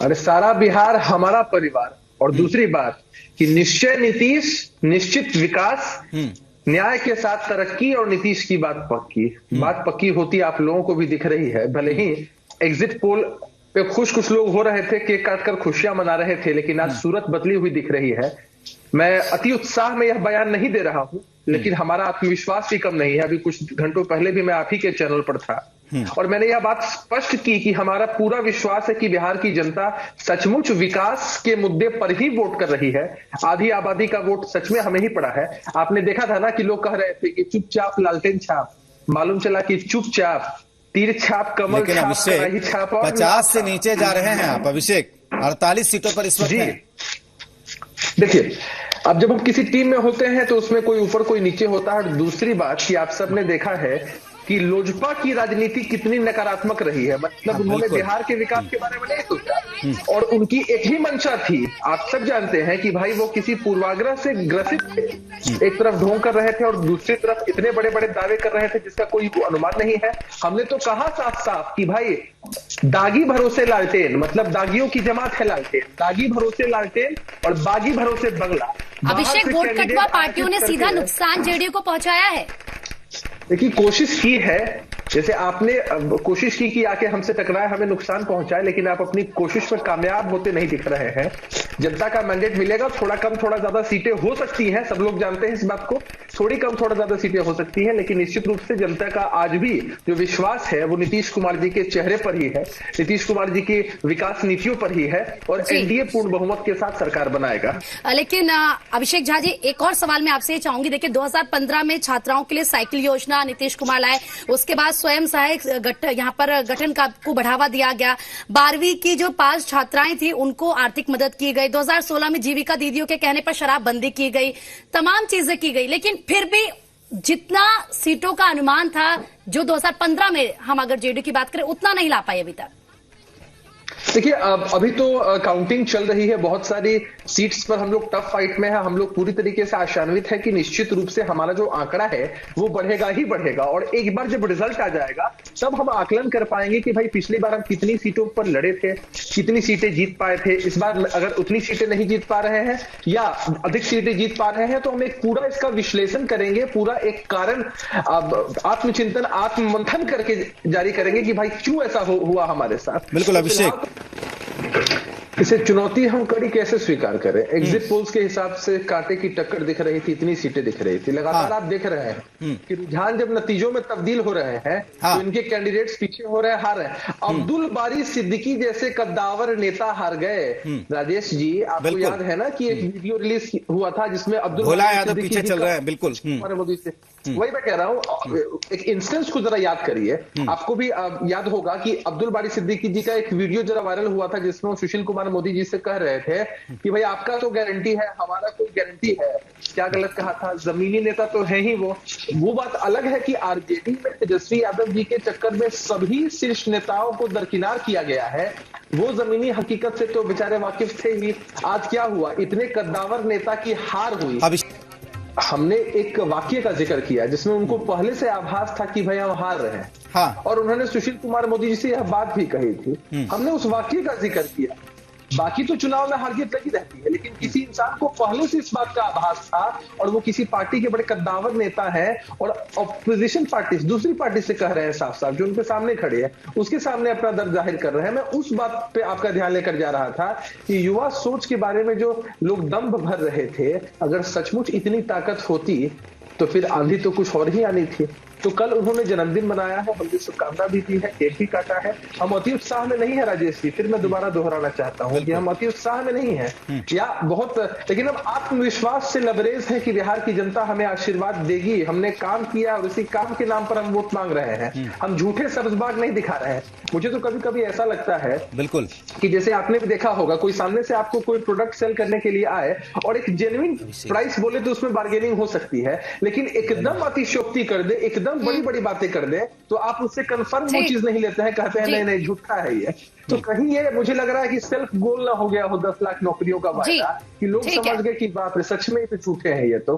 अरे सारा बिहार हमारा परिवार। और दूसरी बात कि निश्चय नीतीश, निश्चित विकास, न्याय के साथ तरक्की, और नीतीश की बात पक्की। बात पक्की होती आप लोगों को भी दिख रही है। भले ही एग्जिट पोल पे खुश कुछ लोग हो रहे थे, केक काटकर खुशियां मना रहे थे, लेकिन आज सूरत बदली हुई दिख रही है। मैं अति उत्साह में यह बयान नहीं दे रहा हूं, लेकिन हमारा आत्मविश्वास भी कम नहीं है। अभी कुछ घंटों पहले भी मैं आप ही के चैनल पर था और मैंने यह बात स्पष्ट की कि हमारा पूरा विश्वास है कि बिहार की जनता सचमुच विकास के मुद्दे पर ही वोट कर रही है। आधी आबादी का वोट सच में हमें ही पड़ा है। आपने देखा था ना कि लोग कह रहे थे कि चुपचाप लालटेन छाप, मालूम चला कि चुपचाप तीर छाप, कमल लेकिन छाप, अभिषेक छाप, 50 से नीचे जा रहे हैं आप। अभिषेक 48 सीटों पर इस वक्त हैं। देखिए, अब जब हम किसी टीम में होते हैं तो उसमें कोई ऊपर कोई नीचे होता है। दूसरी बात कि आप सबने देखा है कि लोजपा की राजनीति कितनी नकारात्मक रही है। मतलब उन्होंने बिहार के विकास के बारे में नहीं सोचा और उनकी एक ही मंशा थी। आप सब जानते हैं कि भाई वो किसी पूर्वाग्रह से ग्रसित थे। एक तरफ ढोंग कर रहे थे और दूसरी तरफ इतने बड़े बड़े दावे कर रहे थे जिसका कोई अनुमान नहीं है। हमने तो कहा साफ साफ कि भाई दागी भरोसे लालटेन, मतलब दागियों की जमात है लालटेन, दागी भरोसे लालटेन और बागी भरोसे बंगला। अभिषेक, वोट कटवा पार्टियों ने सीधा नुकसान जेडीयू को पहुंचाया है। देखिए, कोशिश की है, जैसे आपने कोशिश की कि आके हमसे टकराए, हमें नुकसान पहुंचाए, लेकिन आप अपनी कोशिश में कामयाब होते नहीं दिख रहे हैं। जनता का मैंडेट मिलेगा, थोड़ा कम थोड़ा ज्यादा सीटें हो सकती हैं, सब लोग जानते हैं इस बात को। थोड़ी कम थोड़ा ज्यादा सीटें हो सकती हैं, लेकिन निश्चित रूप से जनता का आज भी जो विश्वास है वो नीतीश कुमार जी के चेहरे पर ही है, नीतीश कुमार जी की विकास नीतियों पर ही है और एनडीए पूर्ण बहुमत के साथ सरकार बनाएगा। लेकिन अभिषेक झा जी, एक और सवाल मैं आपसे चाहूंगी। देखिए, 2015 में छात्राओं के लिए साइकिल योजना नीतीश कुमार लाए, उसके बाद स्वयं सहायक यहाँ पर गठन को बढ़ावा दिया गया। 12वीं की जो पास छात्राएं थी उनको आर्थिक मदद की गई। 2016 में जीविका दीदियों के कहने पर शराबबंदी की गई, तमाम चीजें की गई, लेकिन फिर भी जितना सीटों का अनुमान था जो 2015 में हम अगर जेडीयू की बात करें उतना नहीं ला पाए अभी तक। देखिए, अभी तो काउंटिंग चल रही है, बहुत सारी सीट्स पर हम लोग टफ फाइट में है। हम लोग पूरी तरीके से आशान्वित है कि निश्चित रूप से हमारा जो आंकड़ा है वो बढ़ेगा ही बढ़ेगा और एक बार जब रिजल्ट आ जाएगा तब हम आकलन कर पाएंगे कि भाई पिछली बार हम कितनी सीटों पर लड़े थे, कितनी सीटें जीत पाए थे। इस बार अगर उतनी सीटें नहीं जीत पा रहे हैं या अधिक सीटें जीत पा रहे हैं तो हम एक पूरा इसका विश्लेषण करेंगे, पूरा एक कारण आत्मचिंतन, आत्ममंथन करके जारी करेंगे कि भाई क्यों ऐसा हुआ हमारे साथ। बिल्कुल अभिषेक, इसे चुनौती हम कड़ी कैसे स्वीकार करें। एग्जिट पोल्स के हिसाब से कांटे की टक्कर दिख रही थी, इतनी सीटें दिख रही थी। लगातार आप देख रहे हैं कि रुझान जब नतीजों में तब्दील हो रहे हैं तो इनके कैंडिडेट्स पीछे हो रहे हैं, हार रहे हैं। अब्दुल बारी सिद्दीकी जैसे कद्दावर नेता हार गए। राजेश जी, आपको याद है ना कि एक वीडियो रिलीज हुआ था जिसमें अब्दुल यादव पीछे चल रहे हैं। बिल्कुल मोदी से वही मैं कह रहा हूँ। एक इंस्टेंस को जरा याद करिए, आपको भी याद होगा कि अब्दुल बारी सिद्दीकी जी का एक वीडियो जरा वायरल हुआ था जिसमें सुशील कुमार मोदी जी से कह रहे थे कि भाई आपका तो गारंटी है, हमारा कोई गारंटी है। क्या गलत कहा था? जमीनी नेता तो है ही वो बात अलग है कि आरजेडी में तेजस्वी यादव जी के चक्कर में सभी शीर्ष नेताओं को दरकिनार किया गया है। वो जमीनी हकीकत से तो बेचारे वाकिफ थे ही। आज क्या हुआ, इतने कद्दावर नेता की हार हुई। हमने एक वाक्य का जिक्र किया जिसमें उनको पहले से आभास था कि भाई हम हार रहे हैं और उन्होंने सुशील कुमार मोदी जी से यह बात भी कही थी। हमने उस वाक्य का जिक्र किया। बाकी तो चुनाव में हार जीत लगी रहती है, लेकिन किसी इंसान को पहले से इस बात का आभास था और वो किसी पार्टी के बड़े कद्दावर नेता है और ऑपोजिशन पार्टी दूसरी पार्टी से कह रहे हैं साफ साफ, जो उनके सामने खड़े हैं उसके सामने अपना दर्द जाहिर कर रहे हैं। मैं उस बात पे आपका ध्यान लेकर जा रहा था कि युवा सोच के बारे में जो लोग दम्भ भर रहे थे, अगर सचमुच इतनी ताकत होती तो फिर आंधी तो कुछ और ही आनी थी। तो कल उन्होंने जन्मदिन मनाया है, हमने शुभकामना भी दी है, केक भी काटा है। हम अति उत्साह में नहीं है राजेश जी, फिर मैं दोबारा दोहराना चाहता हूं कि हम अति उत्साह में नहीं है या बहुत, लेकिन हम आत्मविश्वास से लबरेज है कि बिहार की जनता हमें आशीर्वाद देगी। हमने काम किया और उसी काम के नाम पर हम वोट मांग रहे हैं। हम झूठे सब्जबाग नहीं दिखा रहे हैं। मुझे तो कभी कभी ऐसा लगता है बिल्कुल कि जैसे आपने भी देखा होगा, कोई सामने से आपको कोई प्रोडक्ट सेल करने के लिए आए और एक जेन्युइन प्राइस बोले तो उसमें बार्गेनिंग हो सकती है, लेकिन एकदम अतिशयोक्ति कर दे, एकदम बड़ी बड़ी बातें कर दे तो आप उससे कंफर्म वो चीज नहीं लेते हैं, कहते हैं नहीं नहीं झूठा है ये। तो कहीं ये मुझे लग रहा है कि सेल्फ गोल ना हो गया हो 10 लाख नौकरियों का वायदा, कि लोग समझ गए कि बाप रे सच में ये झूठे हैं ये तो।